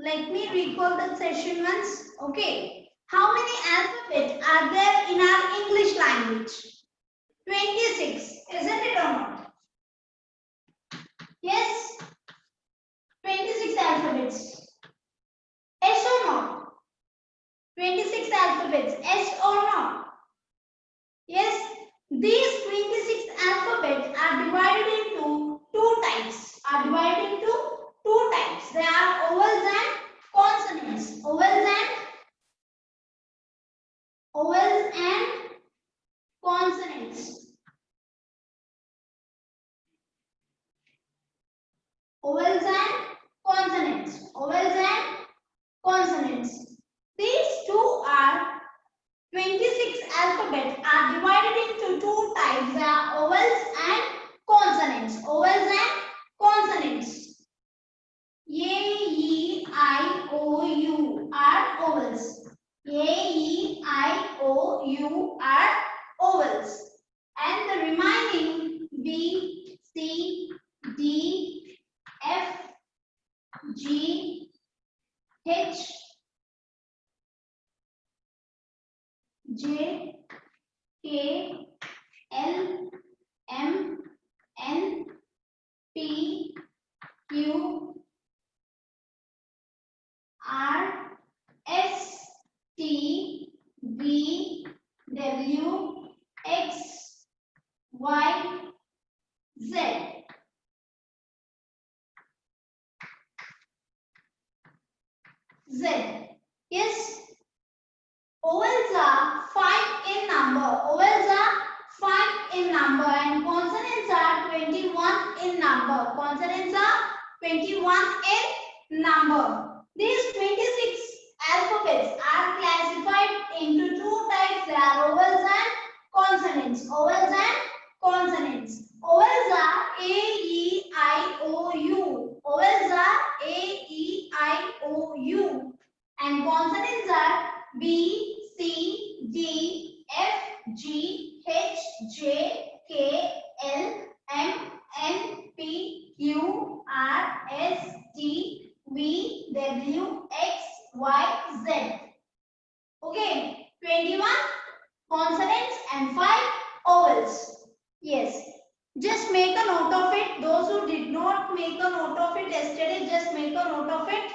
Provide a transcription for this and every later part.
Let me recall the session once. Okay. How many alphabets are there in our English language? 26. Isn't it or not? Yes. 26 alphabets. Yes or no? 26 alphabets. Yes or no? Yes. These 26 alphabets are divided into two types. They are vowels and consonants. Vowels and consonants. Vowels and consonants. Vowels and consonants. These two are 26 alphabets are divided into two types. They are vowels and consonants. Vowels and consonants. A, E, I, O, U are vowels. A, E, I, O, U are vowels. And the remaining B, C, D, F, G, H, J, K, L, M, N, P, Q, R, S, T, V, W, X, Y, Z. Z. Yes. Vowels are 5 in number. And consonants are 21 in number. These 26 alphabets are classified into two types. They are vowels and consonants. Vowels are A, E, I, O, U. And consonants are B, C, D, F, G, H, J, K, L, M, N, P, Q, R, S, T, V, W, X, Y, Z. Okay, 21 consonants and 5 vowels. Yes. Just make a note of it. Those who did not make a note of it yesterday, just make a note of it.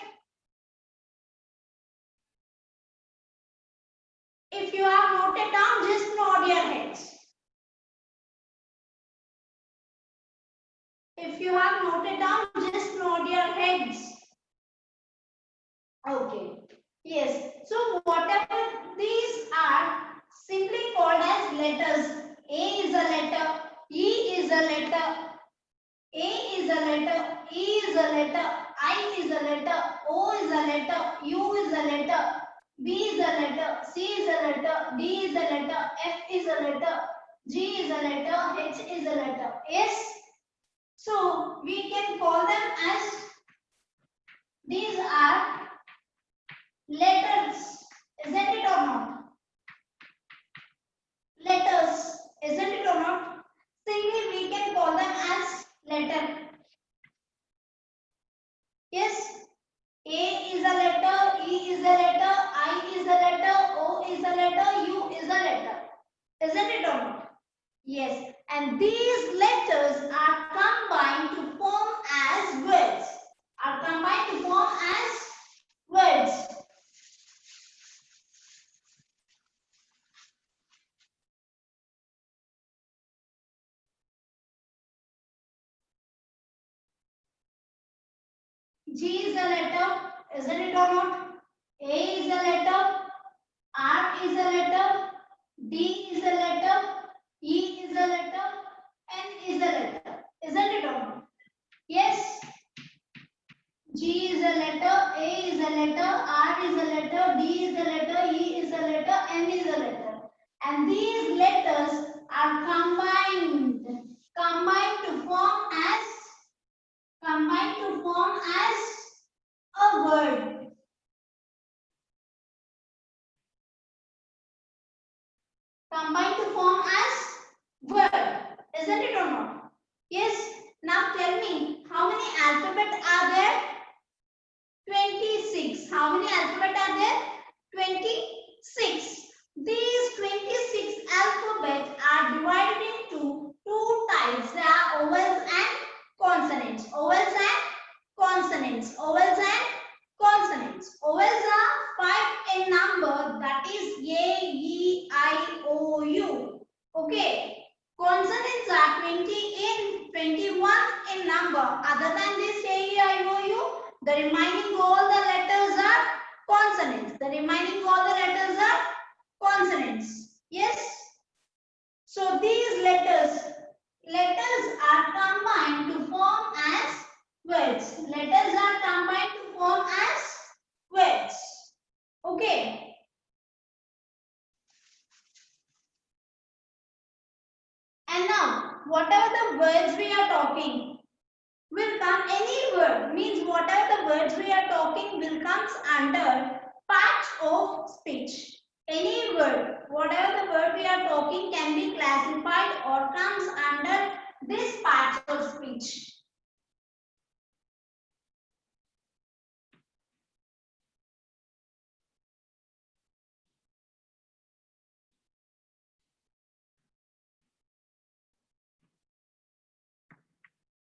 If you have noted down, just nod your heads. If you have noted down, just nod your heads. Okay. Yes. So whatever these are simply called as letters. A is a letter. E is a letter. A is a letter. E is a letter. I is a letter. O is a letter. U is a letter. B is a letter. C is a letter. D is a letter. F is a letter. G is a letter. H is a letter. Yes. So we can call them as these are letters. Isn't it or not? Letters. Isn't it or not? Simply we can call them as letter. Yes. A is a letter, E is a letter, I is a letter, O is a letter, U is a letter. Isn't it or not? Yes. And these letters are combined to form as words. G is a letter, isn't it or not? A is a letter, R is a letter, D is a letter, E is a letter, N is a letter. Isn't it or not? Yes. G is a letter, A is a letter, R is a letter, D is a letter, E is a letter, N is a letter. And these letters are combined to form as a word. Combined to form as word. Isn't it or not? Yes. Now tell me, how many alphabets are there? 26. consonants. Vowels and consonants. Vowels are 5 in number, that is A, E, I, O, U. Okay. Consonants are 21 in number. Other than this A, E, I, O, U, the remaining all the letters are consonants. The remaining all the letters are consonants. Yes. So these letters are combined to form as words. Letters are combined to form as words. Okay. And now, whatever the words we are talking will come, any word means whatever the words we are talking will comes under parts of speech. Any word, whatever the word we are talking can be classified or comes under this parts of speech.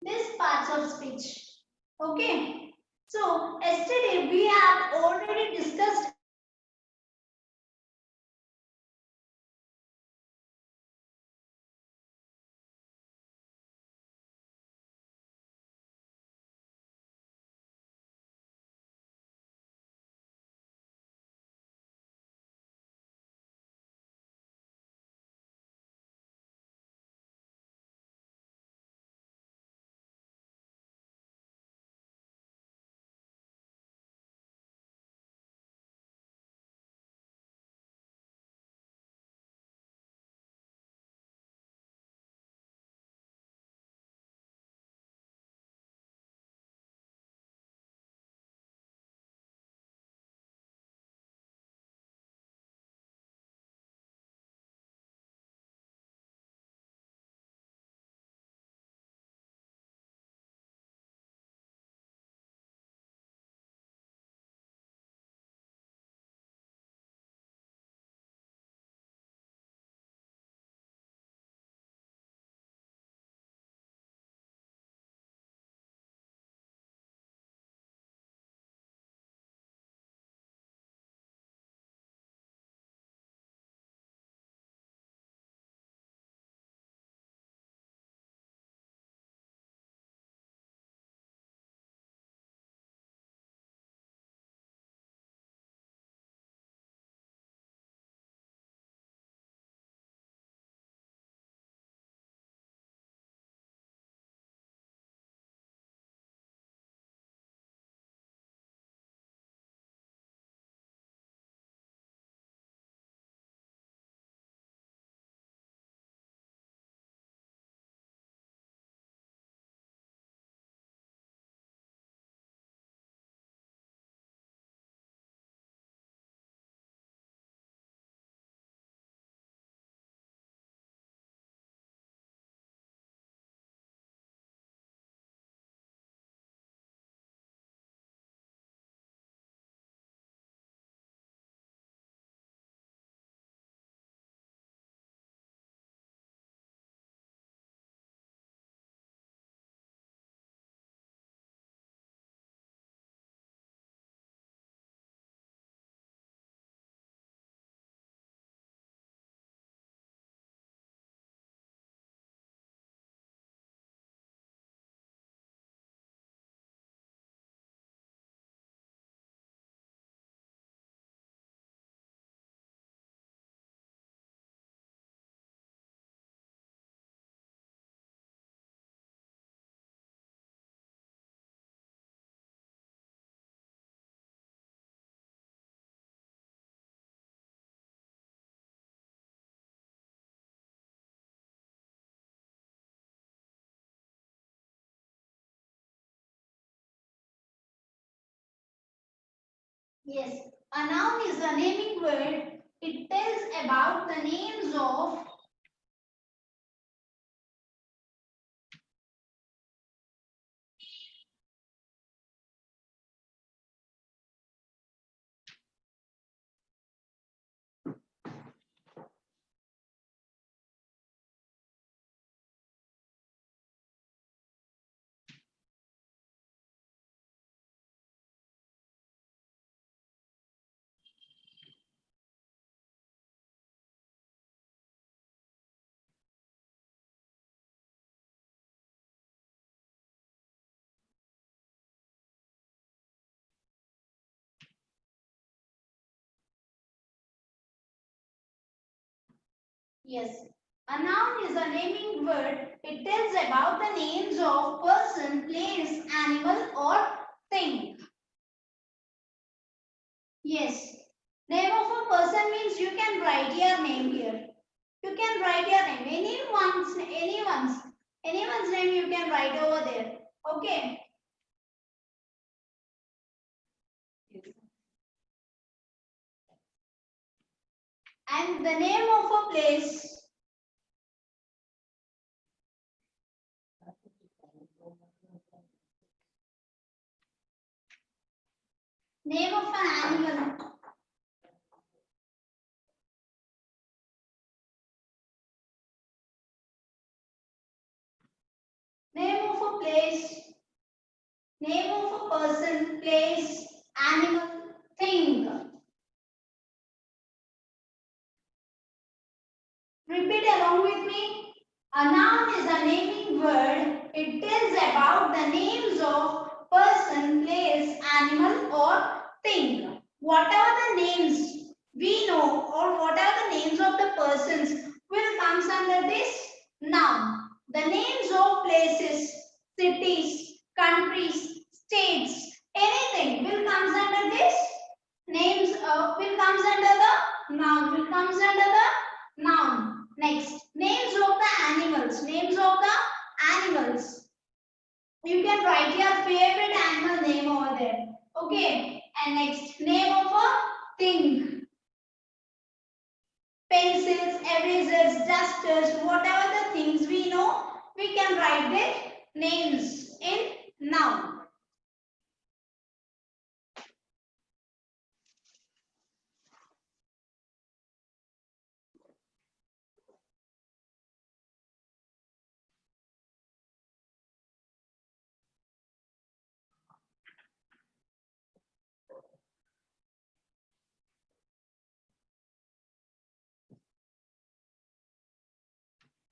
This parts of speech. Okay. So yesterday we have already discussed yes, a noun is a naming word. It tells about the names of Yes. A noun is a naming word. It tells about the names of person, place, animal, or thing. Yes. Name of a person means you can write your name here. You can write your name. Anyone's name you can write over there. Okay. And the name of a place. Name of an animal. Name of a place. Name of a person, place, animal, thing. Repeat along with me. A noun is a naming word. It tells about the names of person, place, animal, or thing. Whatever the names we know, or whatever the names of the persons will comes under this noun. The names of places, cities, countries, states, anything will comes under this names will comes under the noun, will comes under the noun. Next, names of the animals. Names of the animals. You can write your favorite animal name over there. Okay. And next, name of a thing. Pencils, erasers, dusters, whatever the things we know, we can write their names in noun.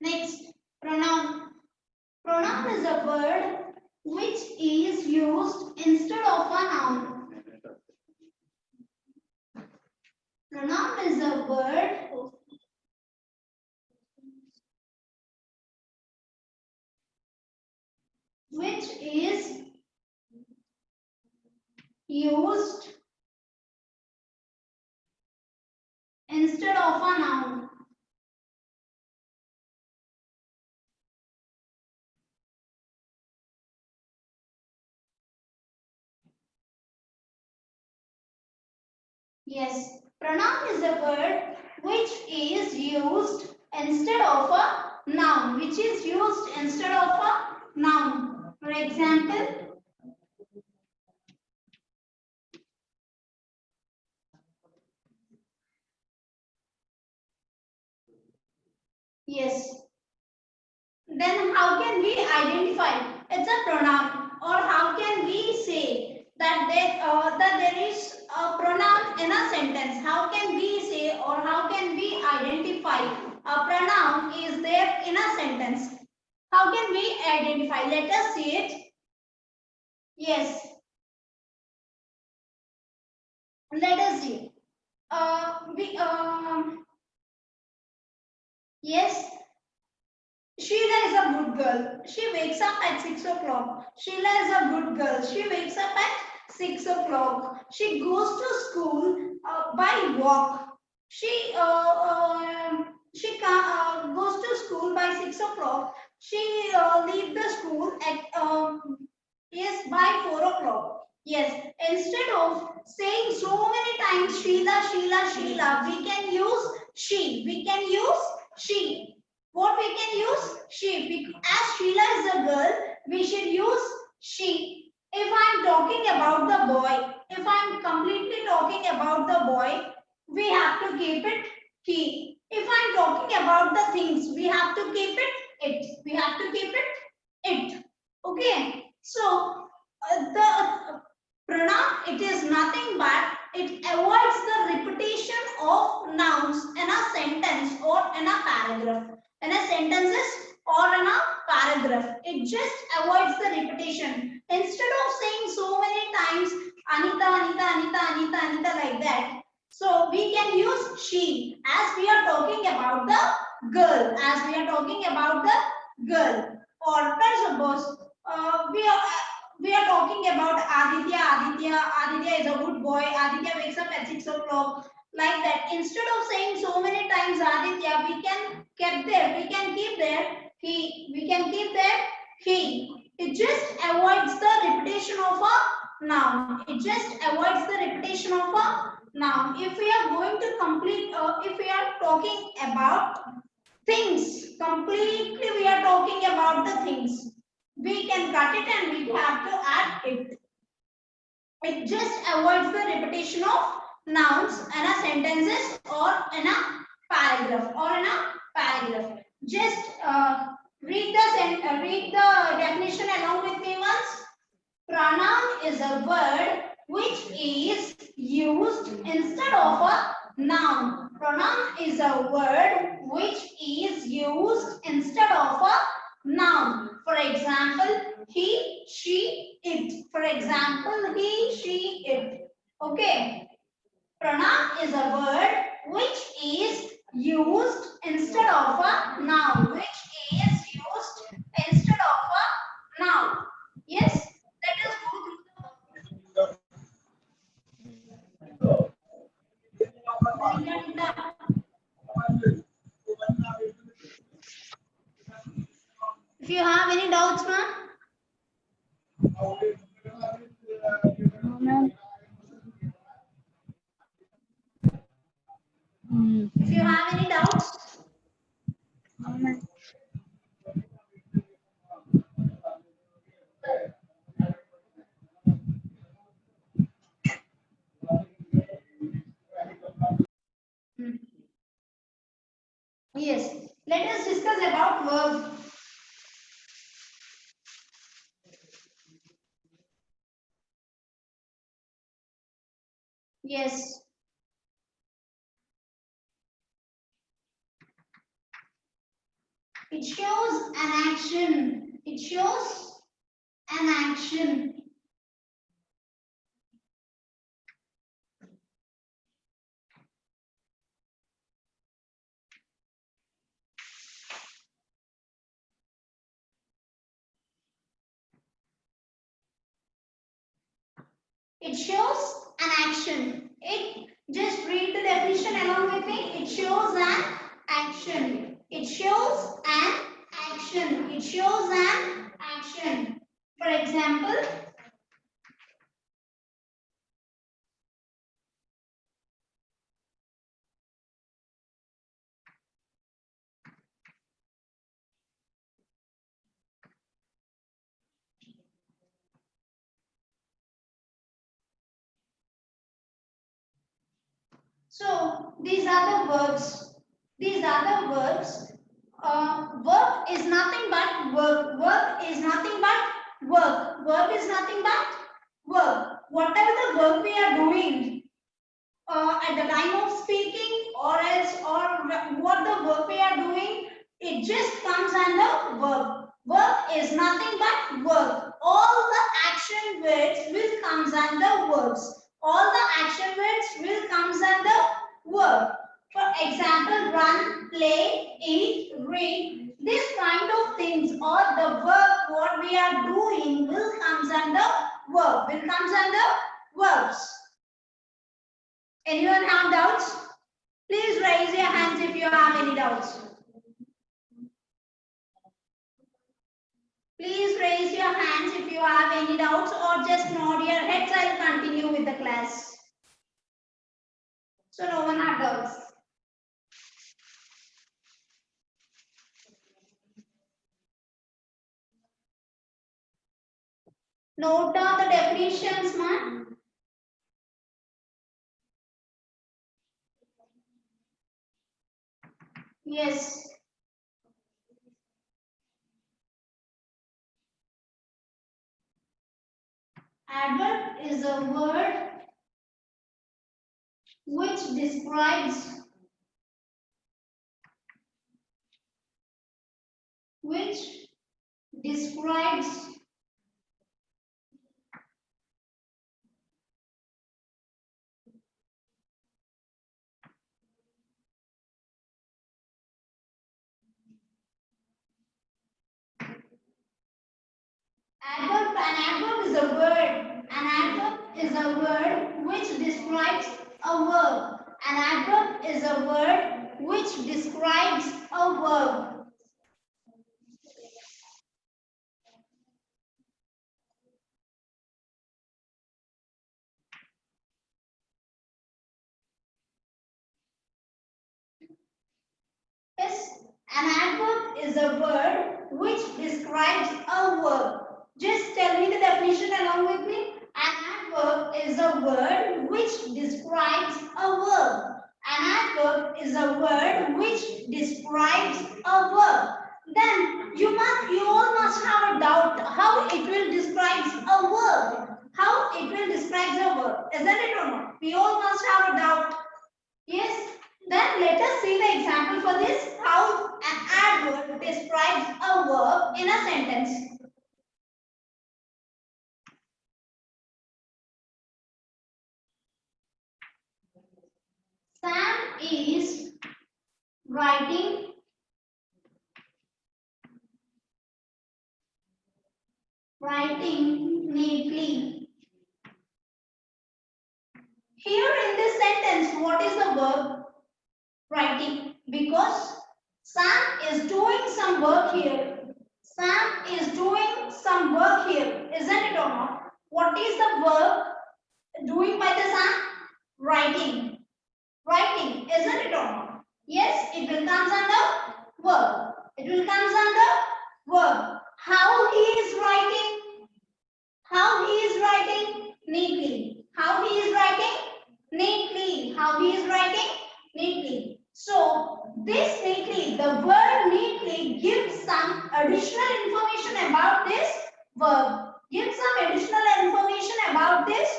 Next, pronoun. Pronoun is a word which is used instead of a noun. Pronoun is a word which is used instead of a noun. Yes, pronoun is a word which is used instead of a noun, which is used instead of a noun. For example, yes. Then how can we identify it's a pronoun, or how can we say that there is a pronoun in a sentence? How can we say, or how can we identify a pronoun is there in a sentence? How can we identify? Let us see it. Yes, let us see. We Yes, Sheila is a good girl. She wakes up at 6 o'clock. Sheila is a good girl. She wakes up at 6 o'clock. She goes to school by walk. She goes to school by 6 o'clock. She leaves the school at yes, by 4 o'clock. Yes, instead of saying so many times Sheila, Sheila, Sheila, we can use she. We can use she. What we can use? She. As Sheila is a girl, we should use she. If I'm talking about the boy, if I'm completely talking about the boy, we have to keep it he. If I'm talking about the things, we have to keep it it. We have to keep it it. Okay. So the pronoun, it is nothing but it avoids the repetition of nouns in a sentence or in a paragraph. In a sentences or in a paragraph. It just avoids the repetition. Instead of saying so many times Anita, Anita, Anita, Anita, Anita like that. So we can use she as we are talking about the girl, as we are talking about the girl. Or suppose we are talking about Aditya. Aditya is a good boy. Aditya wakes up at 6 o'clock. Like that. Instead of saying so many times Aditya, we can keep there. We can keep there he. We can keep there he. It just avoids the repetition of a noun. It just avoids the repetition of a noun. If we are going to complete, if we are talking about things, completely we are talking about the things. We can cut it and we have to add it. It just avoids the repetition of nouns in a sentences or in a paragraph. Just read the definition along with me once. Pronoun is a word which is used instead of a noun. Pronoun is a word which is used instead of a noun. For example, he, she, it. For example, he, she, it. Okay. Pronoun is a word which is used instead of a noun. Which is used instead of a noun. Yes. Let us go through the if you have any doubts, ma'am. If you have any doubts. Yes. Let us discuss about verb. Yes. It shows an action. It shows an action. It shows an action. It just read the definition along with me. It shows an action. It shows an action. It shows an action. For example, so these are the verbs. These are the verbs. Work is nothing but work. Work is nothing but work. Work is nothing but work. Whatever the work we are doing at the time of speaking or else or what the work we are doing, it just comes under verb. Work is nothing but work. All the action words will comes under verbs. All the action words will comes under verb. For example, run, play, eat, read. This kind of things or the verb what we are doing will comes under verb. Will comes under verbs. Anyone have doubts? Please raise your hands if you have any doubts. Please raise your hands if you have any doubts or just nod your heads. I'll continue with the class. So no one have doubts. Note down the definitions, man. Yes. Adverb is a word which describes a word. An adverb is a word which describes a verb. An adverb is a word which describes a verb. Yes, an adverb is a word which describes a verb. Just tell me the definition along with me. An adverb is a word which describes a verb. An adverb is a word which describes a verb. Then you all must have a doubt how it will describe a verb. How it will describe a verb, isn't it or not? We all must have a doubt. Yes. Then let us see the example for this. How an adverb describes a verb in a sentence. Sam is writing neatly. Here in this sentence, what is the verb? Writing. Because Sam is doing some work here. Sam is doing some work here, isn't it or not? What is the verb doing by the Sam? Writing. Writing, isn't it or not? Yes, it will come under verb. It will come under verb. How he is writing? How he is writing? Neatly. How he is writing? Neatly. How he is writing? Neatly. So, this neatly, the word neatly gives some additional information about this verb. Gives some additional information about this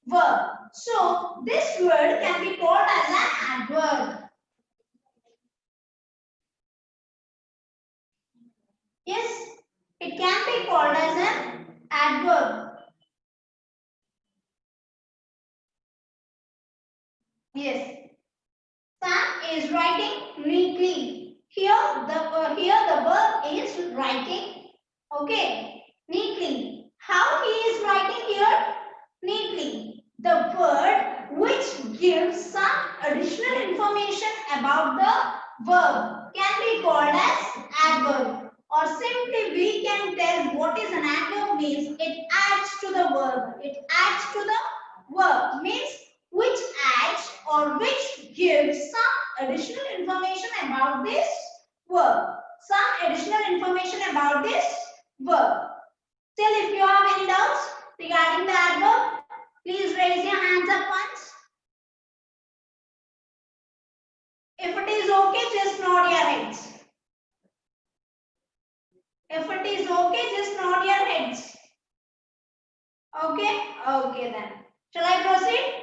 verb. So, this word can be called as an adverb. Yes, it can be called as an adverb. Yes. Sam is writing neatly. Here the verb is writing. Okay, neatly. How he is writing here? Neatly. The word which gives some additional information about the verb can be called as adverb. Or simply we can tell what is an adverb means it adds to the verb. It adds to the verb means which adds or which gives some additional information about this verb. Some additional information about this verb. Still, if you have any doubts regarding the adverb, please raise your hands up once. If it is okay, just nod your heads. If it is okay, just nod your heads. Okay? Okay then. Shall I proceed?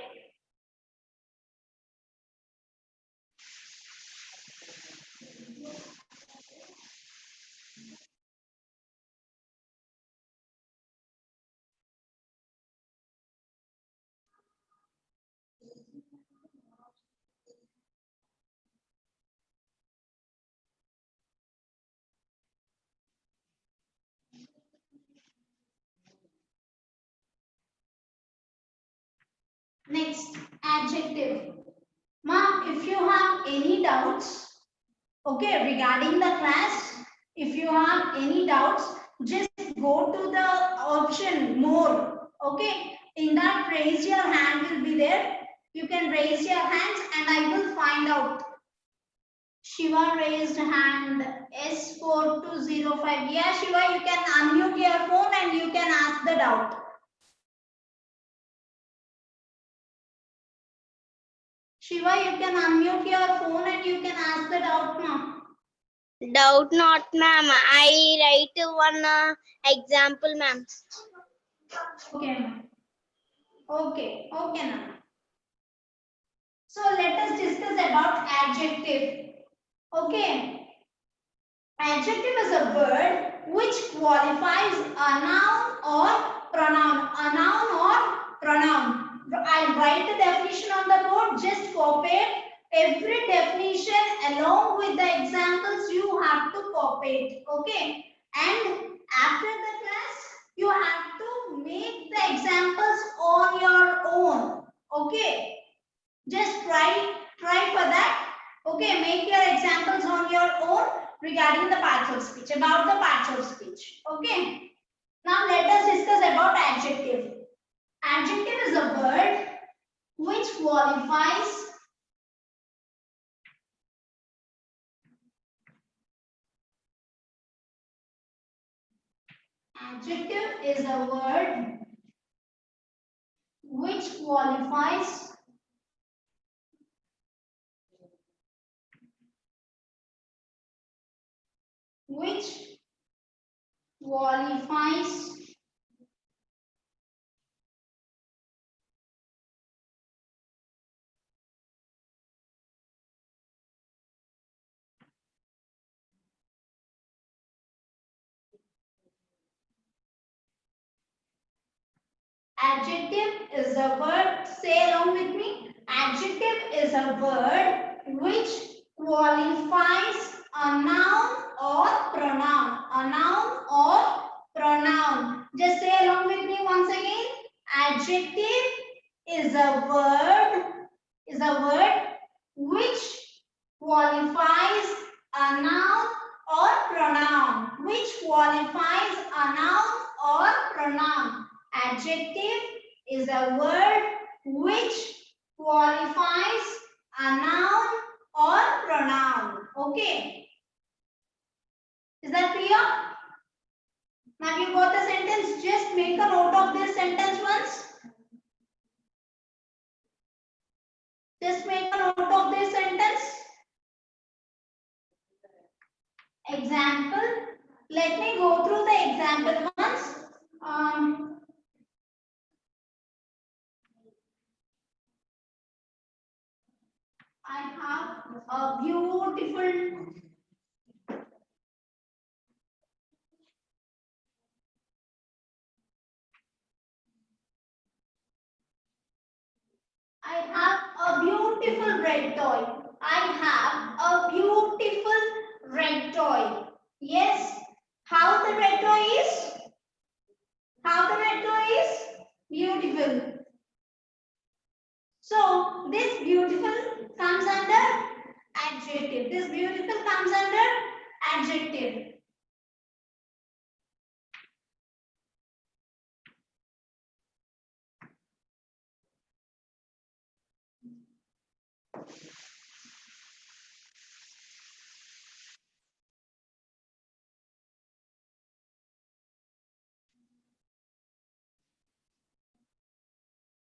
Next, adjective. Ma'am, if you have any doubts, okay, regarding the class, if you have any doubts, just go to the option more. Okay, in that raise your hand will be there. You can raise your hands and I will find out. Shiva raised hand S4205. Yeah, Shiva, you can unmute your phone and you can ask the doubt. Shiva, you can unmute your phone and you can ask the doubt now. Doubt not, ma'am. I write one example, ma'am. Okay. Okay. Okay, now. So let us discuss about adjective. Okay. Adjective is a word which qualifies a noun or pronoun. A noun or pronoun. I'll write the definition on the board. Just copy it. Every definition along with the examples you have to copy it. Okay. And after the class, you have to make the examples on your own. Okay, just try for that. Okay, make your examples on your own regarding the parts of speech, about the parts of speech. Okay, now let us discuss about adjective. Adjective is a word which qualifies adjective is a word which qualifies which qualifies adjective is a word, say along with me. Adjective is a word which qualifies a noun or pronoun. A noun or pronoun. Just say along with me once again. Adjective is a word which qualifies a noun or pronoun. Which qualifies a noun or pronoun. Adjective is a word which qualifies a noun or pronoun. Okay. Is that clear? Now you got the sentence. Just make a note of this sentence once. Just make a note of this sentence. Example. Let me go through the example once. I have a beautiful I have a beautiful red toy. I have a beautiful red toy. Yes. How the red toy is? How the red toy is? Beautiful. So this beautiful comes under adjective. This beautiful comes under adjective.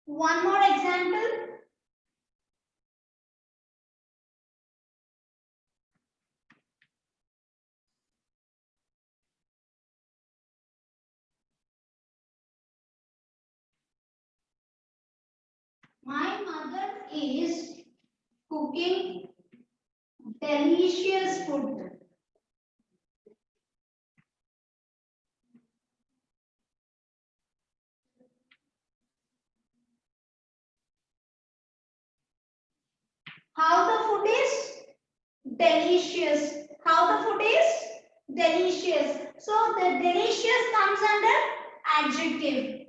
One more example. My mother is cooking delicious food. How the food is? Delicious. How the food is? Delicious. So the delicious comes under adjective.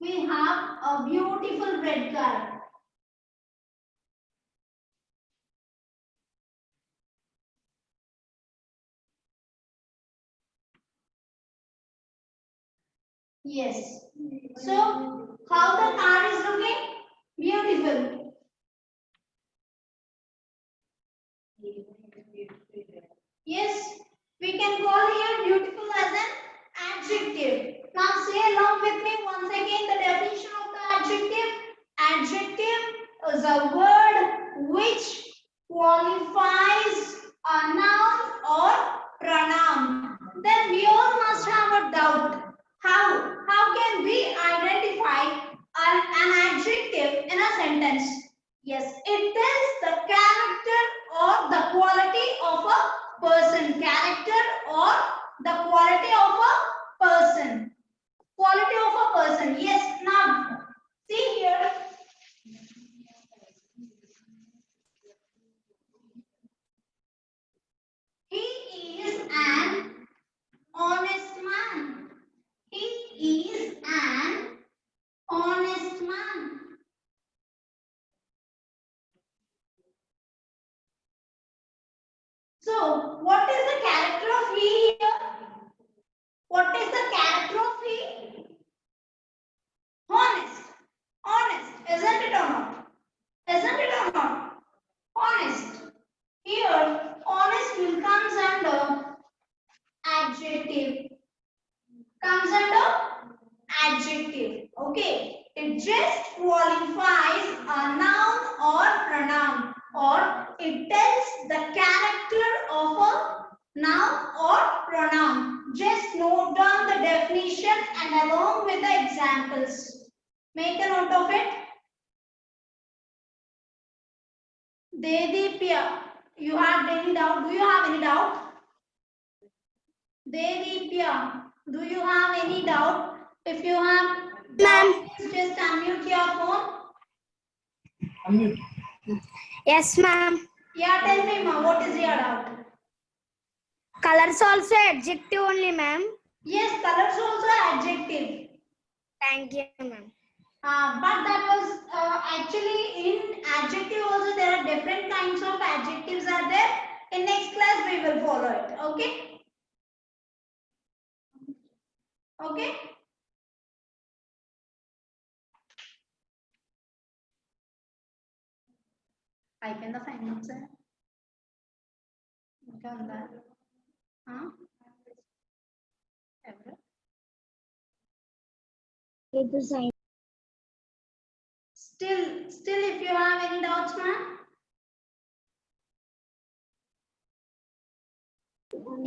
We have a beautiful red car. Yes. So how the car is looking? Beautiful. Yes. We can call here beautiful as an adjective. Now say along with me once again the definition of the adjective. Adjective is a word which qualifies a noun or pronoun. Then we all must have a doubt. How can we identify an adjective in a sentence? Yes, it tells the character or the quality of a person. Character or the quality of a person. just qualifies a noun or pronoun, or it tells the character of a noun or pronoun. Just note down the definition and along with the examples. Make a note of it. Dedipya, you have any doubt? Do you have any doubt? Dedipya, do you have any doubt? If you have doubt, please just unmute your phone. Unmute. Yes, ma'am. Yeah, tell me, ma, what is your doubt? Colors also adjective only, ma'am. Yes, colors also adjective. Thank you, ma'am. But that was actually in adjective also there are different kinds of adjectives are there. In next class we will follow it. Okay. Okay. అయిపోయిందా five minutes ఇంకా ఉందా ఎవరు still if you have any doubts, ma'am.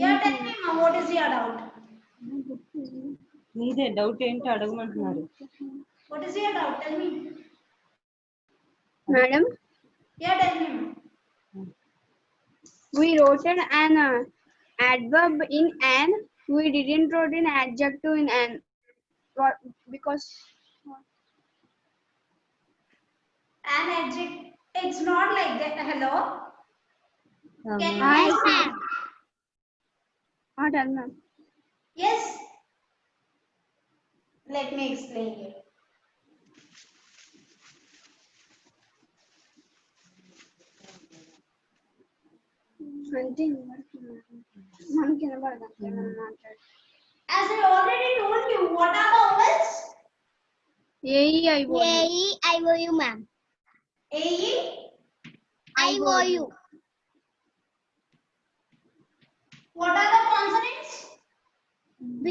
Yeah, tell me, ma'am, what is your doubt? నీదే doubt ఏంటో అడగమంటున్నారు. What is your doubt? Tell me. Madam, Yeah, tell me, ma'am. we wrote an adverb in an. We didn't wrote an adjective in an. What? Because An adjective. It's not like that. Hello. Can you Yes, hear me? ma'am. What, ma'am? Yes. Let me explain you. As I already told you, what are the vowels? A-E-I-O-U, ma'am. A-E. I-O-U. What are the consonants? B,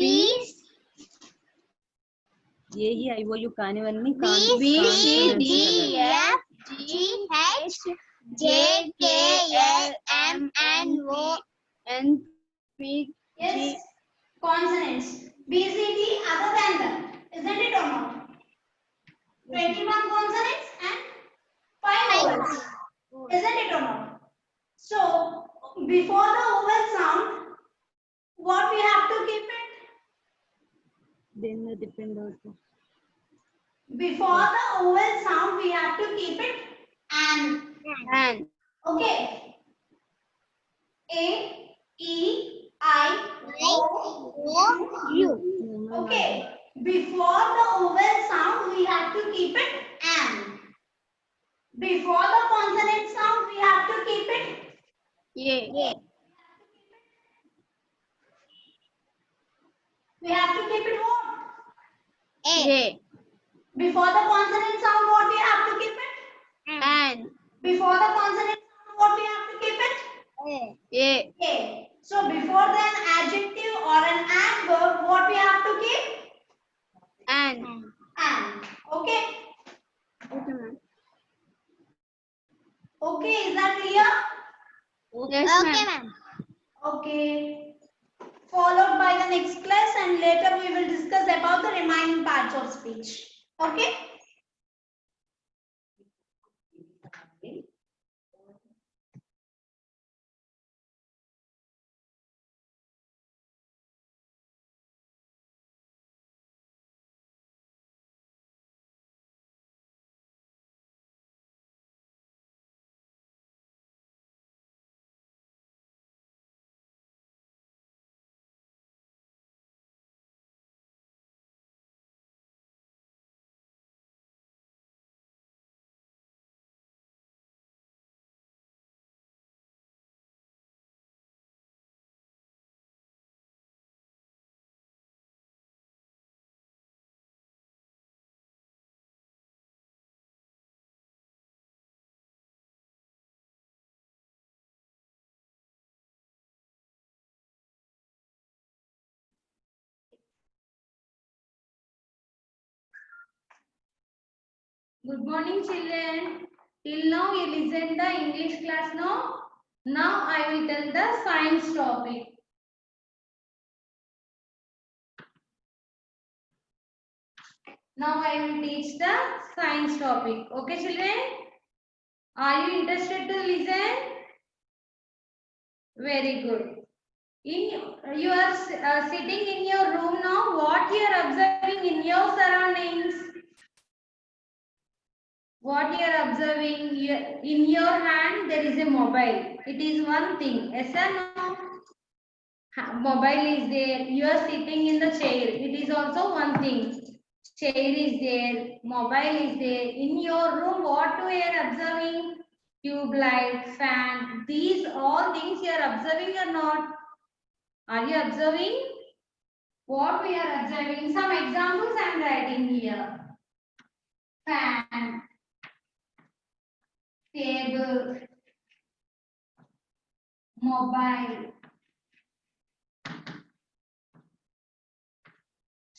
AEIOU కానివన్నీ B, C, D, F, G, H, J, K, L, M, N, O. N, P, Yes. Consonants. B, C, D, other than that. Isn't it or not? 21 consonants and 5 vowels. Isn't it or not? So, before the vowel sound, what we have to keep it? దేని మీద depend అవుతుంది. Before the vowel sound, we have to keep it an. N. Okay. A, E, I, O, U. Okay. Before the vowel sound, we have to keep it an. Before the consonant sound, we have to keep it. A. We have to keep it what? A. Before the consonant sound, what we have to keep it? N. Before the consonant sound, what we have to keep it? A. A. So before the adjective or an adverb, what we have to keep? N. An. Okay. Okay, ma'am. Okay. Is that clear? Yes, Okay, ma'am. ma'am. Okay. Followed by the next class, and later we will discuss about the remaining parts of speech. Okay. Good morning, children. Till now you listened the English class, no? Now I will tell the science topic. Now I will teach the science topic. Okay, children? Are you interested to listen? Very good. You are sitting in your room now. What you are observing in your surroundings? What you are observing in your hand? There is a mobile. It is one thing. Yes or no? Mobile is there. You are sitting in the chair. It is also one thing. Chair is there. Mobile is there. In your room, what you are observing? Tube light, fan. These all things you are observing or not? Are you observing? What we are observing? Some examples I am writing here. Fan, table, mobile,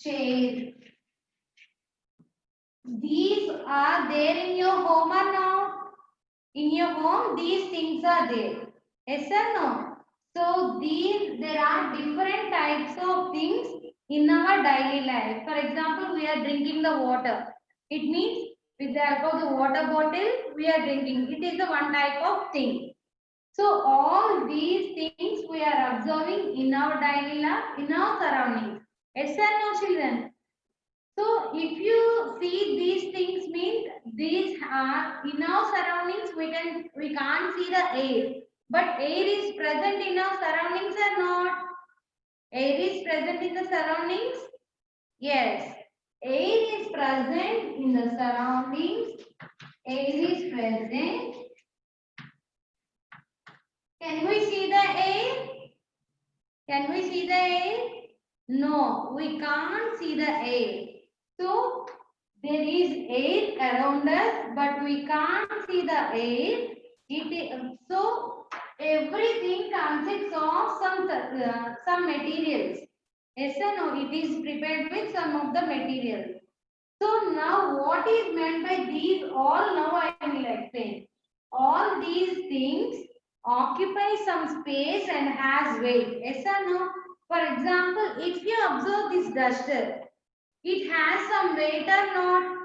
chair. These are there in your home or not? In your home, these things are there. Yes or no? So there are different types of things in our daily life. For example, we are drinking the water. It means with the help of the water bottle, we are drinking. It is the one type of thing. So all these things we are observing in our daily life, in our surroundings. Yes or no, children? So if you see these things means these are in our surroundings, we can't see the air. But air is present in our surroundings or not? Air is present in the surroundings? Yes. Air is present in the surroundings. Air is present. Can we see the air? Can we see the air? No, we can't see the air. So there is air around us, but we can't see the air. So everything consists of some materials. Yes or no? It is prepared with some of the materials. So now what is meant by these all? Now I will explain. All these things occupy some space and has weight. Yes or no? For example, if you observe this duster, it has some weight or not?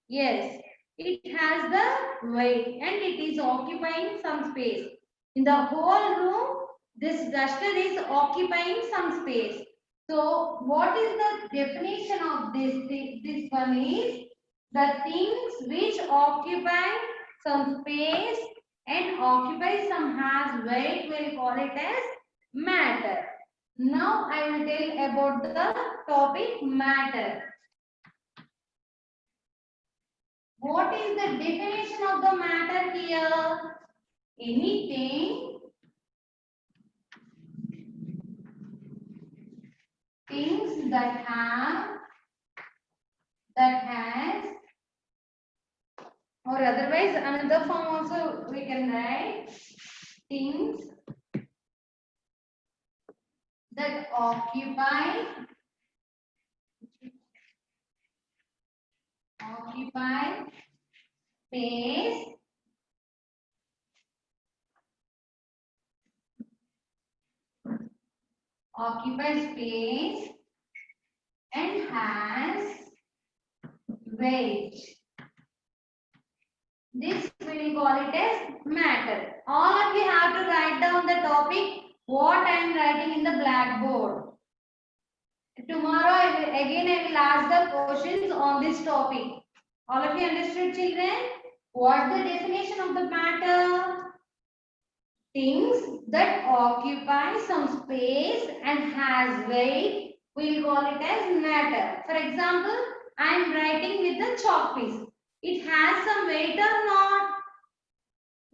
Yes, it has the weight and it is occupying some space. In the whole room, this duster is occupying some space. So, what is the definition of this? This one is the things which occupy some space and occupy some has weight, we'll call it as matter. Now, I will tell about the topic matter. What is the definition of the matter here? Anything, things that has, or otherwise another form also we can write, things that occupy space and has weight. This we will call it as matter. All of you have to write down the topic what I am writing in the blackboard. Tomorrow I will ask the questions on this topic. All of you understood, children? What's the definition of the matter? Things that occupy some space and has weight, we'll call it as matter. For example, I am writing with the chalk piece. It has some weight or not?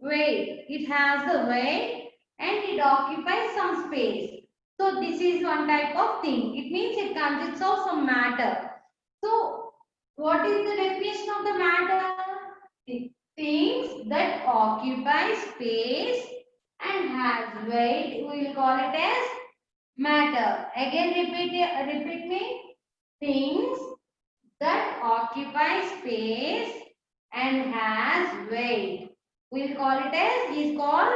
Weight. It has the weight and it occupies some space. So this is one type of thing. It means it consists of some matter. So what is the definition of the matter? Things that occupy space and has weight, we will call it as matter. Again repeat me. Things that occupy space and weight. We'll call it as is called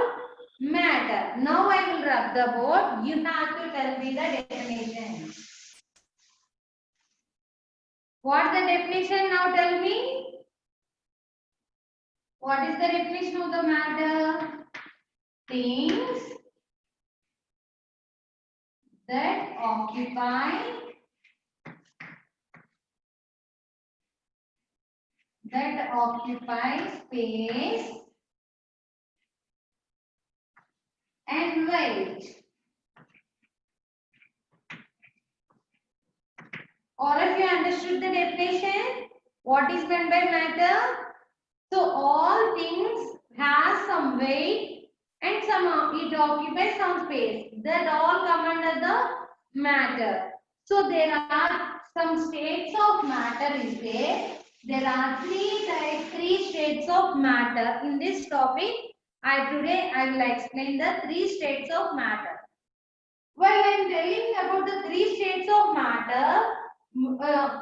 matter. Now I will rub the board. You have to tell me the definition. What's the definition now? Tell me. What is the definition of the matter? Things that occupy space and weight. All of you understood the definition? What is meant by matter? So all things have some weight and it occupies some space. That all come under the matter. So there are some states of matter is there. There are three states of matter. In this topic, today I will explain the 3 states of matter. While I am telling about the 3 states of matter,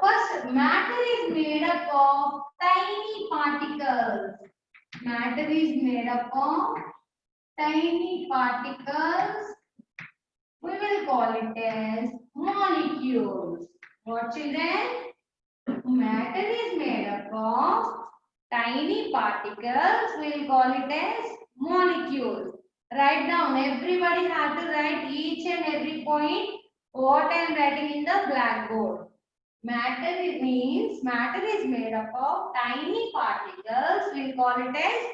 first, matter is made up of tiny particles. Matter is made up of tiny particles. We will call it as molecules. What, children? Matter is made up of tiny particles. We will call it as molecules. Write down. Everybody have to write each and every point what I am writing in the blackboard. Matter means matter is made up of tiny particles. We call it as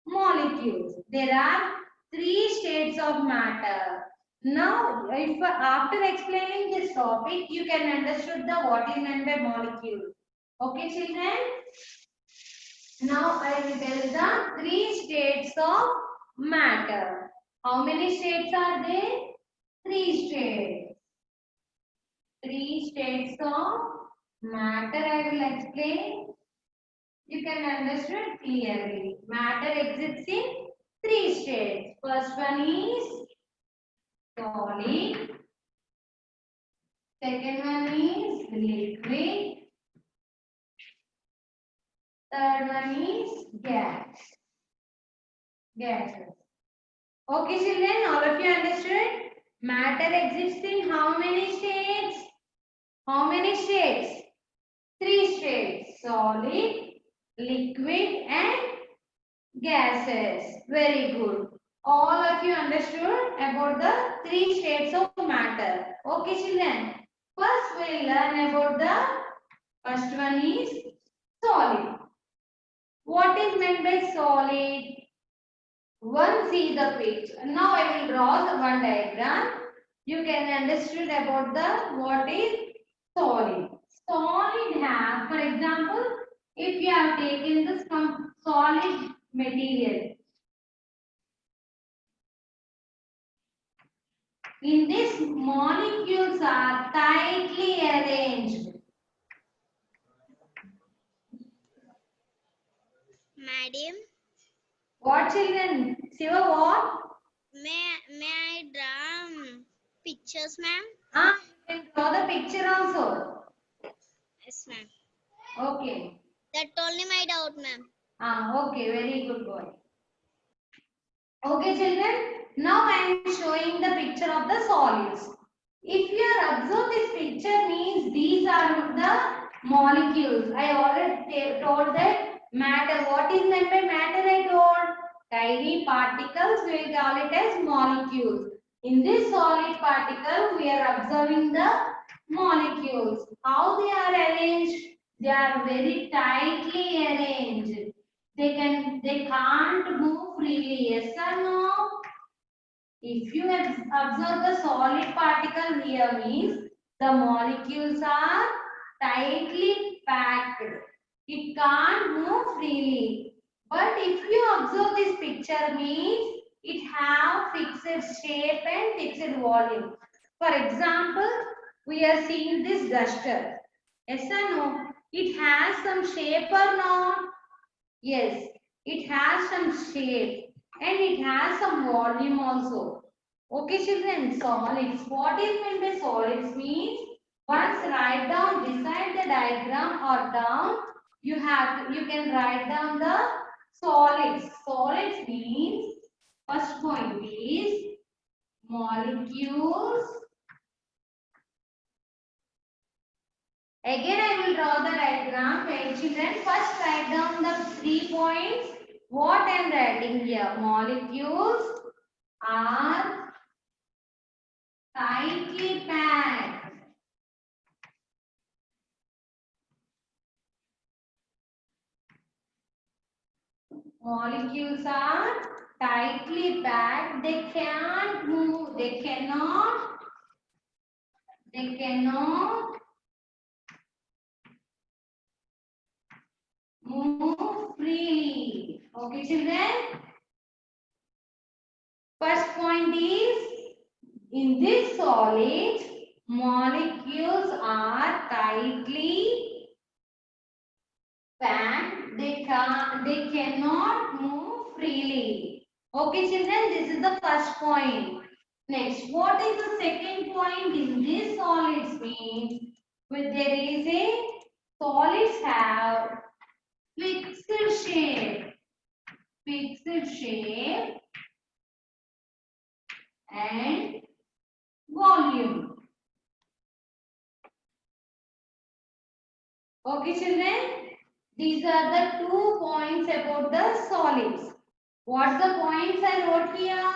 molecules. There are 3 states of matter. Now, if after explaining this topic, you can understood the what is meant by molecule. Okay, children. Now I will tell the 3 states of matter. How many states are there? 3 states. 3 states of matter I will explain. You can understand clearly. Matter exists in 3 states. First one is solid. Second one is liquid. Third one is gas. Gases. Okay, children, all of you understood? Matter exists in how many states? How many states? 3 states. Solid, liquid and gases. Very good. All of you understood about the 3 states of matter. Okay, children. First, we will learn about the first one is solid. What is meant by solid? One, see the picture. Now I will draw the one diagram. You can understood about the what is solid. Solid have, for example, if you have taken this solid material. In this, molecules are tightly arranged. Madam, What, children? Siva, what? may I draw pictures, ma'am? Ah, you can draw the picture also. Yes, ma'am. Okay. That only my doubt, ma'am. Ah, okay. Very good boy. Okay, children. Now I am showing the picture of the solids. If you are observe this picture means these are the molecules. I already told that matter. What is meant by matter? I told tiny particles. We will call it as molecules. In this solid particle, we are observing the molecules. How they are arranged? They are very tightly arranged. They can't move freely. Yes or no? If you observe the solid particle here means the molecules are tightly packed. It can't move freely. But if you observe this picture means it have fixed shape and fixed volume. For example, we are seeing this duster. Yes or no? It has some shape or not? Yes, it has some shape and it has some volume also. Okay, children, solids. What is meant by solids means once write down beside the diagram or down, you can write down the solids. Solids means first point is molecules. Again, I will draw the diagram. Wait, children. First, write down the 3 points. What I am writing here? Molecules are tightly packed. Molecules are tightly packed. They can't move. They cannot move freely. Okay, children? First point is, in this solid, molecules are tightly packed. They cannot move freely. Okay, children, this is the first point. Next, what is the second point? In this solids means, when there is a solids have fixed shape and volume. Okay, children, these are the 2 points about the solids. What's the points I wrote here?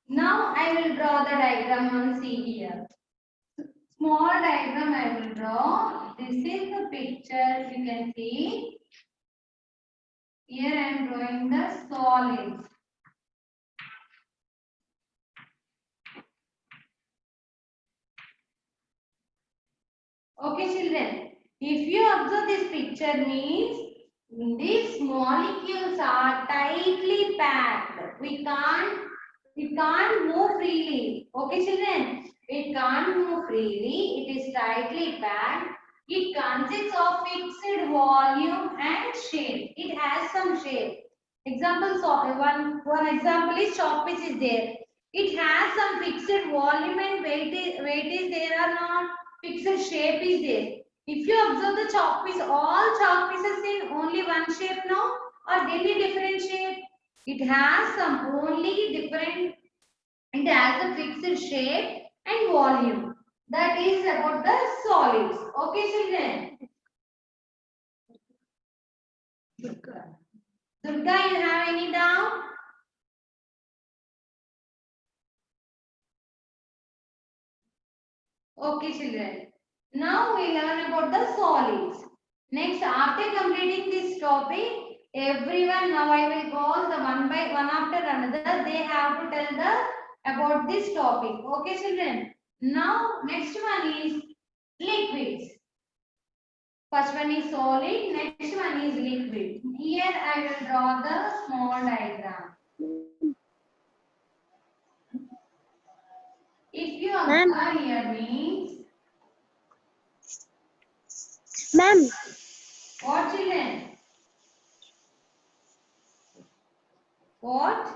Now I will draw the diagram on see here. Small diagram I will draw. This is the picture you can see. Here I am drawing the solids. Okay, children. If you observe this picture means these molecules are tightly packed. We can't move freely. Okay, children. It can't move freely. It is tightly packed. It consists of fixed volume and shape. It has some shape. Example, so one example is chalk piece is there. It has some fixed volume and weight is there or not. Fixed shape is there. If you observe the chalk piece, all chalk pieces in only one shape, no, or any different shape. It has some only different. It has a fixed shape and volume. That is about the solids. Okay, children. Durga, you have any doubt? Okay, children. Now we learn about the solids. Next, after completing this topic, everyone, now I will go the one by one after another. They have to tell about this topic. Okay, children. Now, next one is liquids. First one is solid. Next one is liquid. Here I will draw the small diagram. If you observe here means. Ma'am. What, children? What?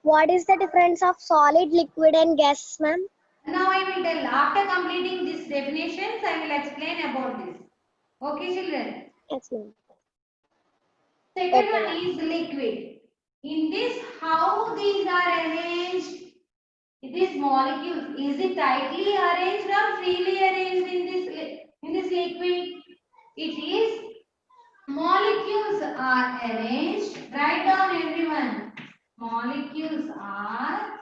What is the difference of solid, liquid, and gas, ma'am? Now I will tell. After completing these definitions, I will explain about this. Okay, children. Yes, ma'am. Second Okay. one is liquid. In this, how these are arranged? These molecules, is it tightly arranged or freely arranged in this liquid? It is molecules are arranged. Write down everyone. Molecules are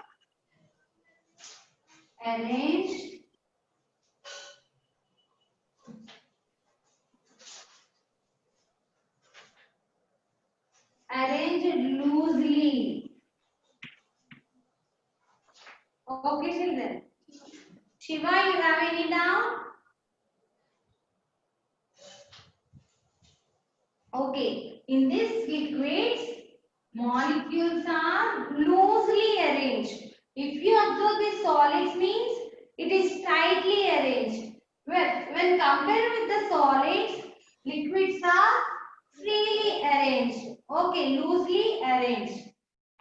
arranged loosely. Okay, children. Shiva, you have any doubt? Okay, in this liquids, molecules are loosely arranged. If you observe this solids means it is tightly arranged. When compared with the solids, liquids are freely arranged. Okay, loosely arranged.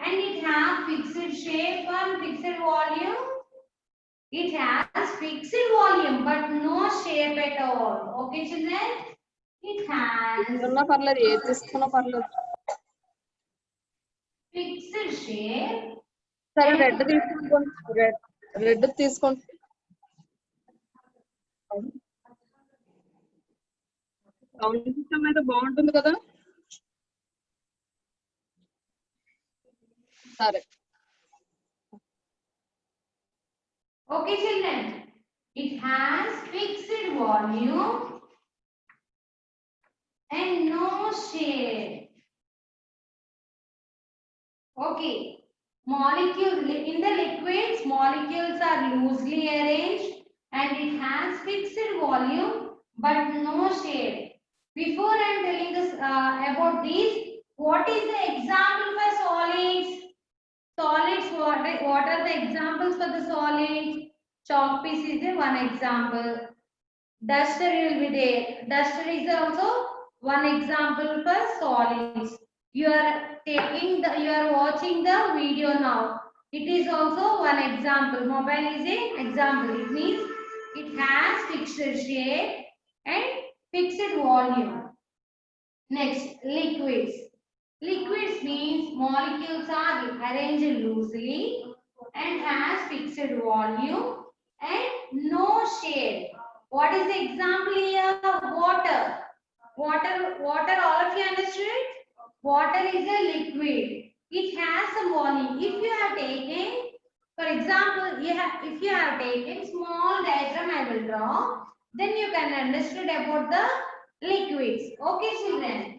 And it has fixed shape and fixed volume. It has fixed volume but no shape at all. above. Okay, children? It has ఏదన్నా పర్లేదు ఏది తీసుకున్నా పర్లేదు. fixed shape. సరే red తీసుకోండి. Red తీసుకోండి. Sound system అయితే బాగుంటుంది కదా. సరే Okay, children. It has fixed volume and no shade. Okay. Molecules in the liquids, molecules are loosely arranged and it has fixed volume but no shade. Before I am telling us about these, what is the example for solids? Solids, what are the examples for the solids? Chalk piece is the one example. Duster will be there. Duster is also one example for solids. You are watching the video now. It is also one example. Mobile is an example. It means it has fixed shape and fixed volume. Next, liquids. Liquids means molecules are arranged loosely and has fixed volume and no shade. What is the example here? Water. Water, all of you understood? Water is a liquid. It has some volume. If you have taken, for example, if you have taken small diagram I will draw, then you can understand about the liquids. Okay, children?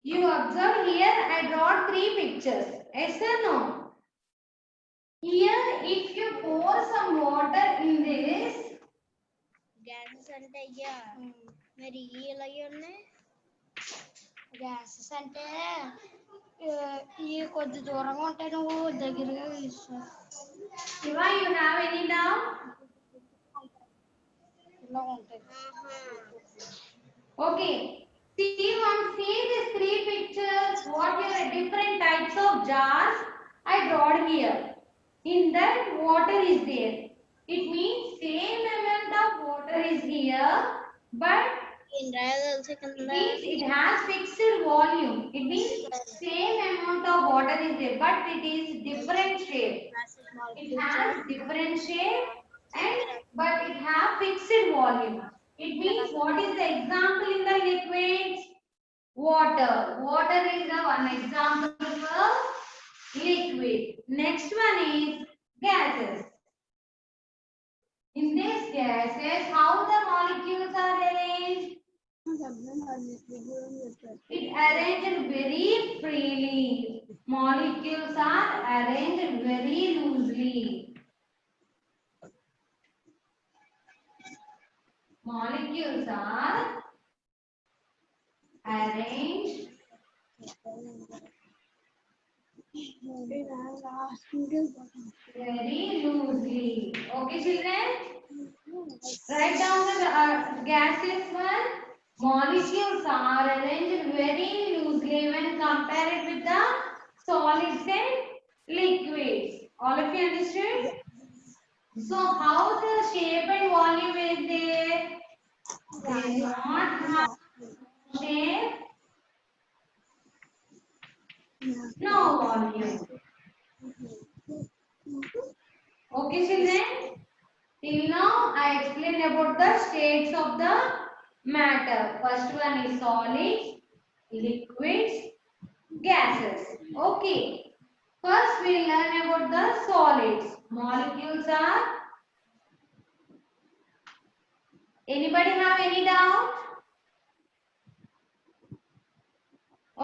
You observe here I draw 3 pictures. Yes or no? Here if you pour some water in this, gases అంటే అయ్యా మరి ఇలాగే ఉన్నాయి. Gases అంటే ఈ కొద్ది దూరంగా ఉంటాయి, నువ్వు దగ్గరగా తీస్తావు. Shiva, you have any doubt? ఇలా ఉంటాయి. Okay. See these 3 pictures. What are different types of jars I drawed here. In that water is there. It means same amount of water is here, but ఏం రాయాలో తెలుసా it కింద? means it has fixed volume. It means same amount of water is there, but it is different shape. It has different shape and but it has fixed volume. It means what is the example in the liquids? Water. Water is the one example for liquid. Next one is gases. In these gases, how the molecules are arranged? It arranged very freely. Molecules are arranged very loosely. Molecules are arranged very loosely. Okay, children? Write down the gases one. Molecules are arranged very loosely when compared with the solids and liquids. All of you understood? So how the shape and volume is there? They do not have shape, no volume. Okay, children? Till now, I explained about the states of the matter. First one is solids, liquids, gases. Okay. First, we will learn about the solids. Molecules are. Anybody have any doubt?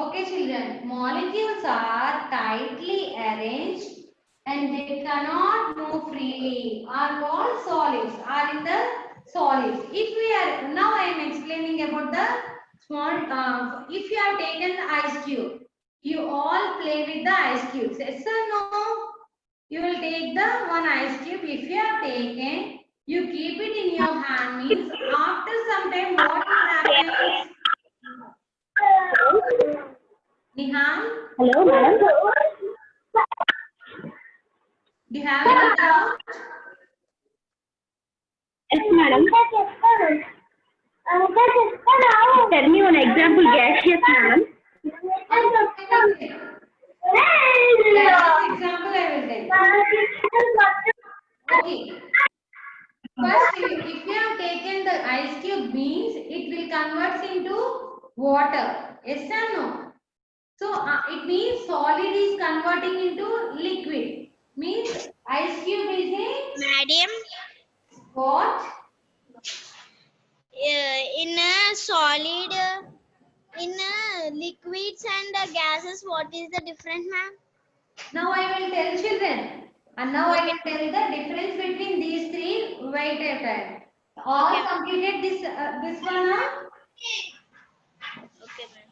Okay, children. Molecules are tightly arranged and they cannot move freely. Are called solids. Are in the solids. If we are now, I am explaining about the small. If you have taken the ice cube, you all play with the ice cubes. Yes or no? You will take the one ice cube. If you have taken, You keep it in your hand means after some time what will happen? Nihal, Hello, madam. do you have any doubt? Yes, madam. Tell me one example, gaseous, madam. Gaseous example I will tell. Okay. First, if you have taken the ice cube means it will convert into water. Yes or no? So it means solid is converting into liquid. Means ice cube is a Madam, what? in a solid, in liquids and gases, what is the difference, ma'am? Now I will tell children. And now I will tell the difference between these three. Wait a time. All Okay. completed this one. Huh? Okay, ma'am.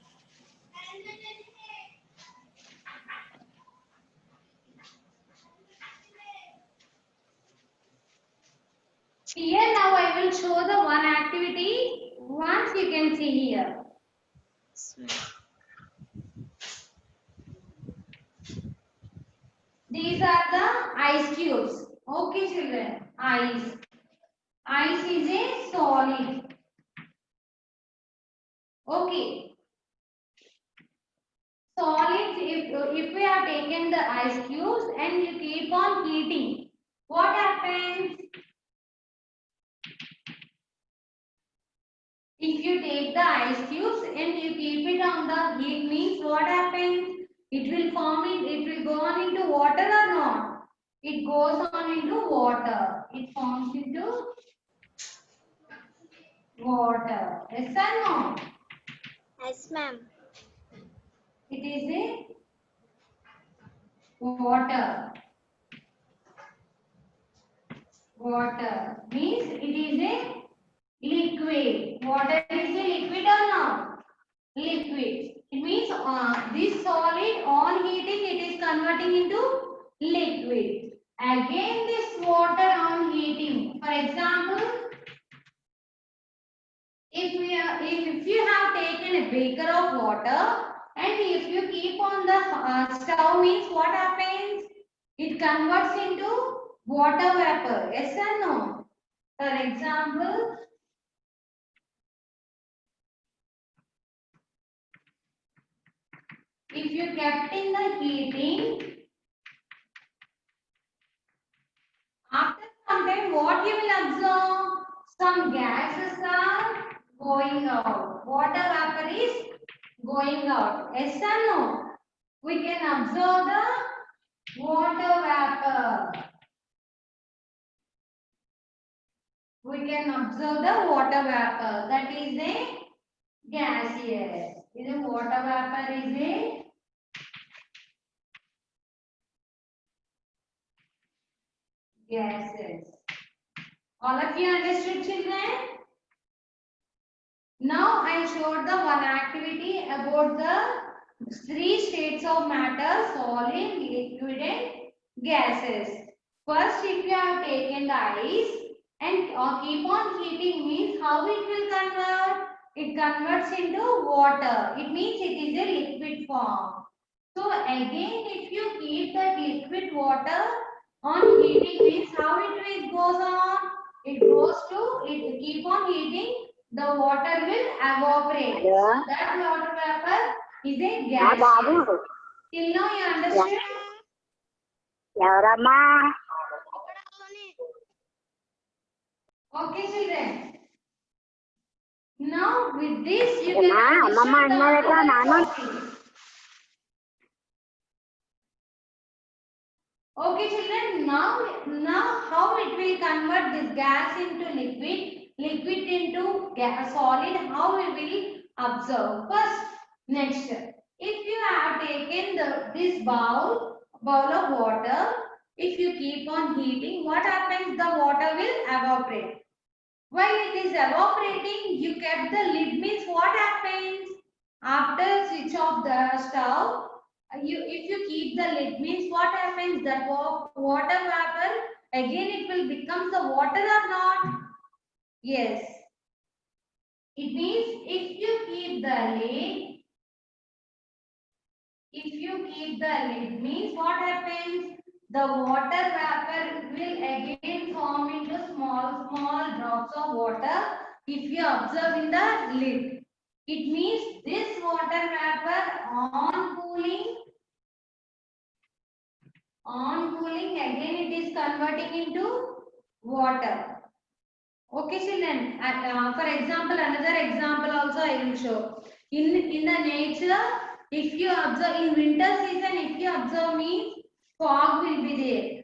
Here now I will show the one activity. Once you can see here. These are the ice cubes. Okay, children. Ice. Ice is a solid. Okay. Solids, if we have taken the ice cubes and you keep on heating, what happens? If you take the ice cubes and you keep it on the heat means what happens? It will form it will go on into water or not? It goes on into water. It forms into water. Yes or no? Yes, ma'am. It is a water. Water means it is a liquid. Water is a liquid or not? Liquid. It means this solid on heating it is converting into liquid. Again this water on heating. For example, if you have taken a beaker of water and if you keep on the stove means what happens? It converts into water vapor. Yes or no? For example, if you kept in the heating, after some time, what you will observe? Some gases are going out. Water vapor is going out. Yes or no? We can observe the water vapor. We can observe the water vapor. That is a gaseous. The water vapor is a gases. All of you understood, children? Now I showed the one activity about the three states of matter: solid, liquid, and gases. First, if you have taken the ice and keep on heating means how it will convert? It converts into water. It means it is a liquid form. So again, if you keep that liquid water on heating means how it goes on? It goes to it keep on heating. The water will evaporate. So that water vapor is a gas. Till now you understood? Okay, children. Now with this you can understand the other topic. Okay, children. Now how it will convert this gas into liquid into gas, solid? How we will observe? First, next. If you have taken this bowl of water, if you keep on heating, what happens? The water will evaporate. While it is evaporating, you kept the lid means what happens? After switch off the stove, if you keep the lid means what happens? That water vapor again it will become the water or not? Yes. It means if you keep the lid means what happens? The water vapor will again form into small drops of water if you observe in the lid. It means this water vapor on cooling again it is converting into water. Okay, children. For example, another example also I will show. In the nature, if you observe in winter season, if you observe means fog will be there.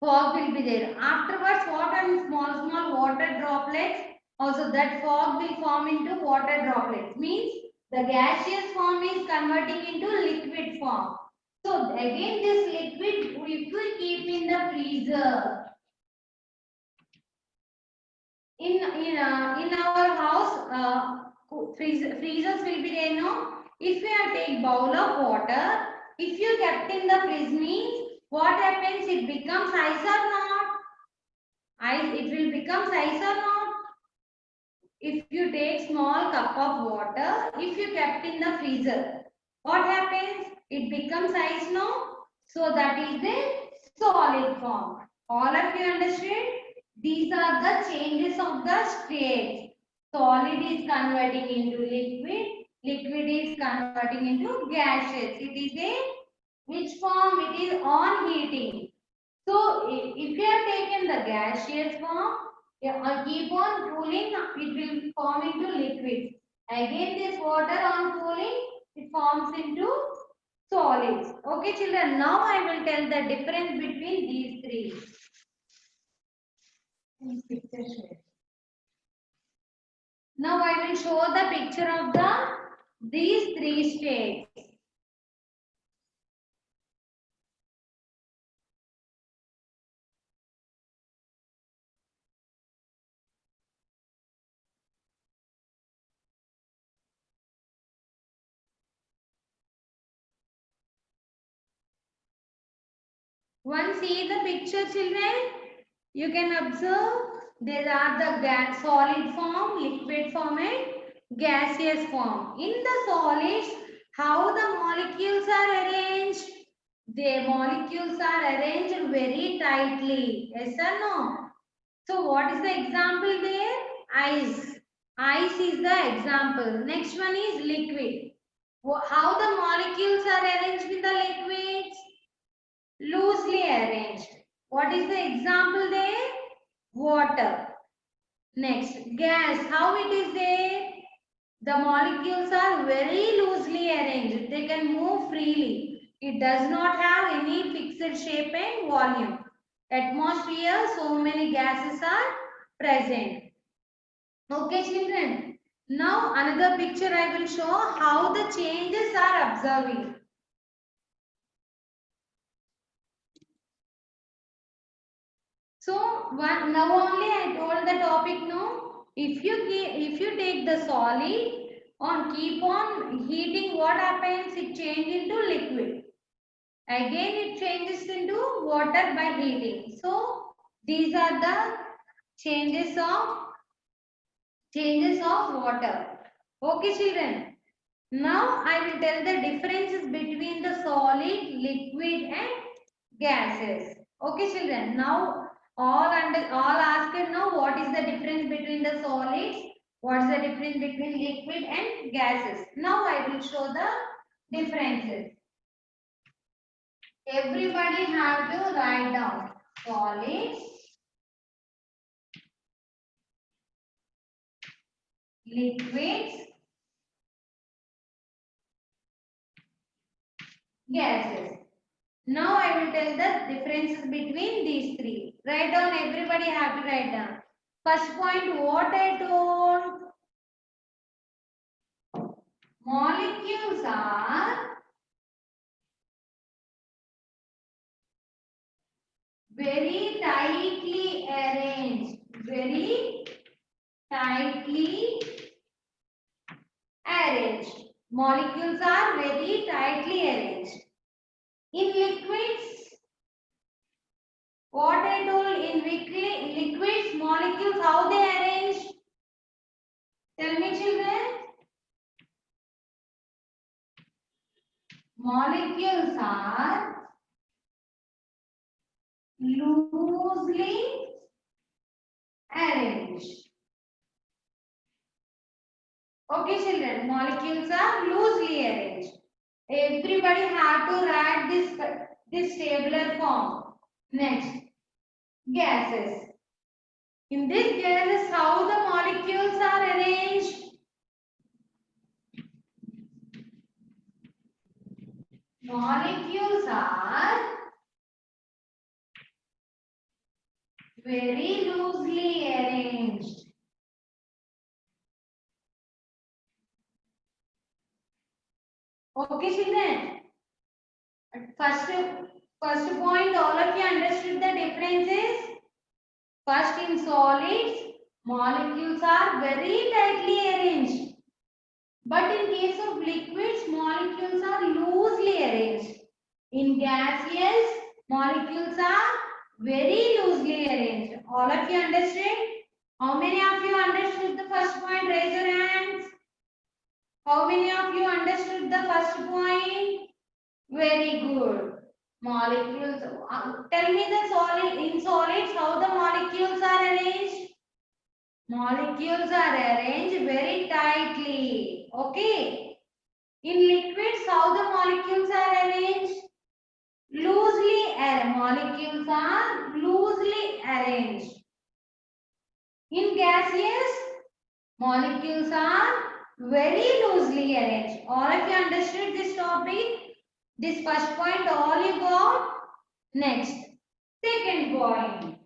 Fog will be there. Afterwards, what are small water droplets? Also, that fog will form into water droplets. Means the gaseous form is converting into liquid form. So again, this liquid if we keep in the freezer. In our house freezers will be there, no? If we are take bowl of water, if you kept in the fridge means what happens? It becomes ice or not? It will become ice or not? If you take small cup of water, if you kept in the freezer, what happens? It becomes ice, no? So that is the solid form. All of you understood? These are the changes of the states. Solid is converting into liquid. Liquid is converting into gaseous. It is a which form? It is on heating. So if you have taken the gaseous form, keep on cooling, it will form into liquid. Again, this water on cooling, it forms into solids. Okay, children. Now I will tell the difference between these three. Now I will show the picture of these three states. Once see the picture, children, you can observe there are the solid form, liquid form and gaseous form. In the solids, how the molecules are arranged? The molecules are arranged very tightly. Yes or no? So what is the example there? Ice. Ice is the example. Next one is liquid. How the molecules are arranged with the liquids? Loosely arranged. What is the example there? Water. Next, gas. How it is there? The molecules are very loosely arranged. They can move freely. It does not have any fixed shape and volume. Atmosphere, so many gases are present. Okay, children. Now, another picture I will show how the changes are observing. So now only I told the topic. No, if you take the solid on keep on heating, what happens? It changes into liquid. Again, it changes into water by heating. So these are the changes of water. Okay, children. Now I will tell the differences between the solid, liquid, and gases. Okay, children. Now all asked now what is the difference between the solids, what is the difference between liquid and gases. Now I will show the differences. Everybody have to write down solids, liquids, gases. Now I will tell the differences between these three. Write down, everybody have to write down. First point, what I told. Molecules are very tightly arranged. Very tightly arranged. Molecules are very tightly arranged. In liquids, what I I told in liquids, molecules, how they arrange? Tell me, children. Molecules are loosely arranged. Okay, children. Molecules are loosely arranged. Everybody have to write this tabular form. Next, gases. In this gases, how the molecules are arranged? Molecules are very loosely arranged. Okay, children. First point, all of you understood the differences. First, in solids, molecules are very tightly arranged. But in case of liquids, molecules are loosely arranged. In gaseous, molecules are very loosely arranged. All of you understood? How many of you understood the first point? Raise your hands. How many of you understood the first point? Very good. Molecules. Tell me in solids how the molecules are arranged. Molecules are arranged very tightly. Okay. In liquids, how the molecules are arranged? Loosely arranged. Molecules are loosely arranged. In gaseous, molecules are very loosely arranged. All of you understood this topic? This first point, all you got? Next, second point.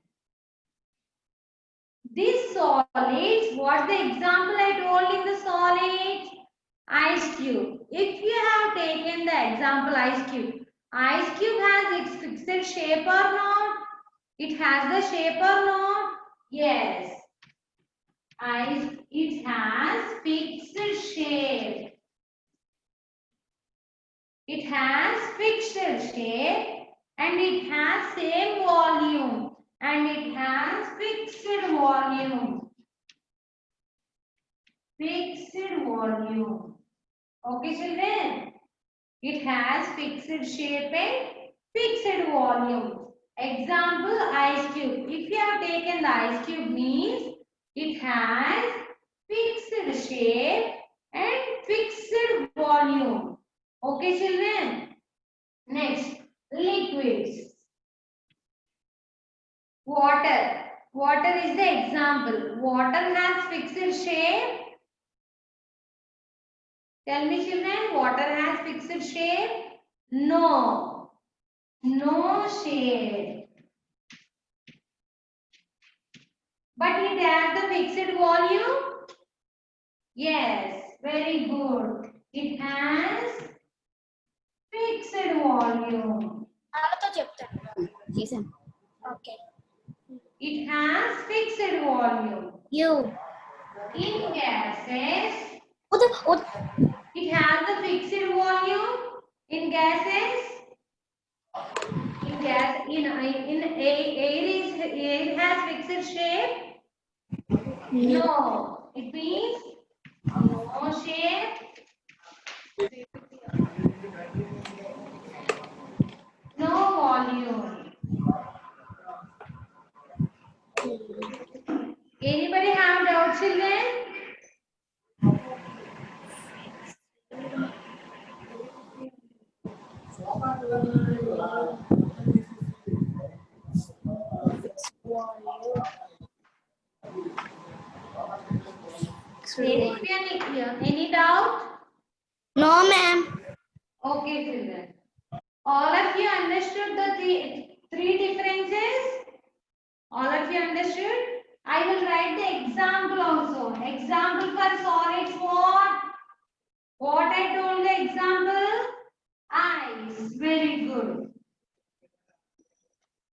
These solids, what's the example I told in the solids? Ice cube. If you have taken the example ice cube has its fixed shape or not? It has the shape or not? Yes. It has fixed shape. It has fixed shape and it has same volume and it has fixed volume. Fixed volume. Okay, children? It has fixed shape and fixed volume. Example, ice cube. If you have taken the ice cube means it has fixed shape and fixed volume. Okay, children? Next, liquids. Water. Water is the example. Water has fixed shape. Tell me, children, water has fixed shape? No. No shape. But it has the fixed volume? Yes, very good. It has fixed volume. వాళ్ళతో చెప్తాను చేశాను okay It has fixed volume. You In gases, వద్దు it has the fixed volume. In gases, air has fixed shape. No, it means no shape. No volume. Anybody have doubts, children? Any doubt? No ma'am Okay, children. All of you understood the three differences? All of you understood? I will write the example also. Example for solids what? What I told the example? Ice. Very good.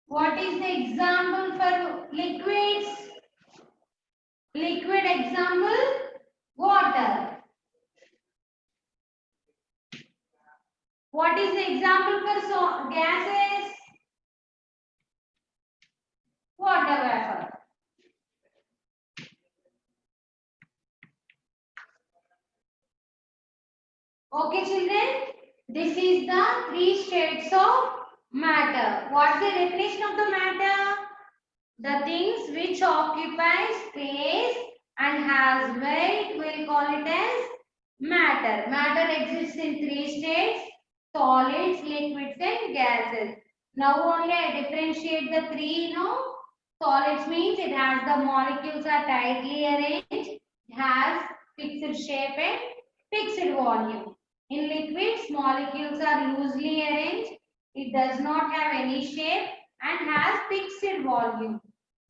What is the example for liquids? Liquid example? Water. What is the example for gases? Okay, children. This is the three states of matter. What's the definition of the matter? The things which occupy space and has weight, we'll call it as matter. Matter exists in three states: solids, liquids, and gases. Now only I differentiate the three. Solids means it has the molecules are tightly arranged, it has fixed shape and fixed volume. In liquids, molecules are loosely arranged, it does not have any shape and has fixed volume.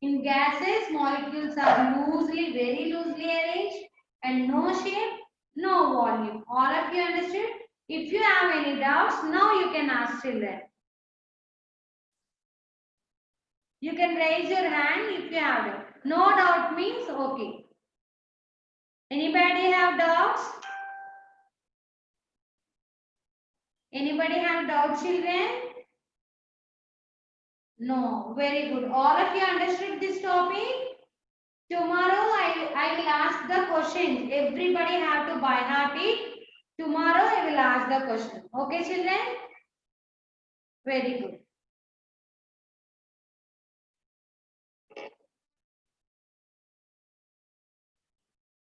In gases, molecules are loosely, very loosely arranged and no shape, no volume. All of you understood? If you have any doubts, now you can ask children. You can raise your hand if you have doubt. No doubt means okay. Anybody have doubts? Anybody have doubts, children? No. Very good. All of you understood this topic? Tomorrow I will ask the questions. Everybody have to by heart it. Tomorrow I will ask the question. Okay, children? Very good.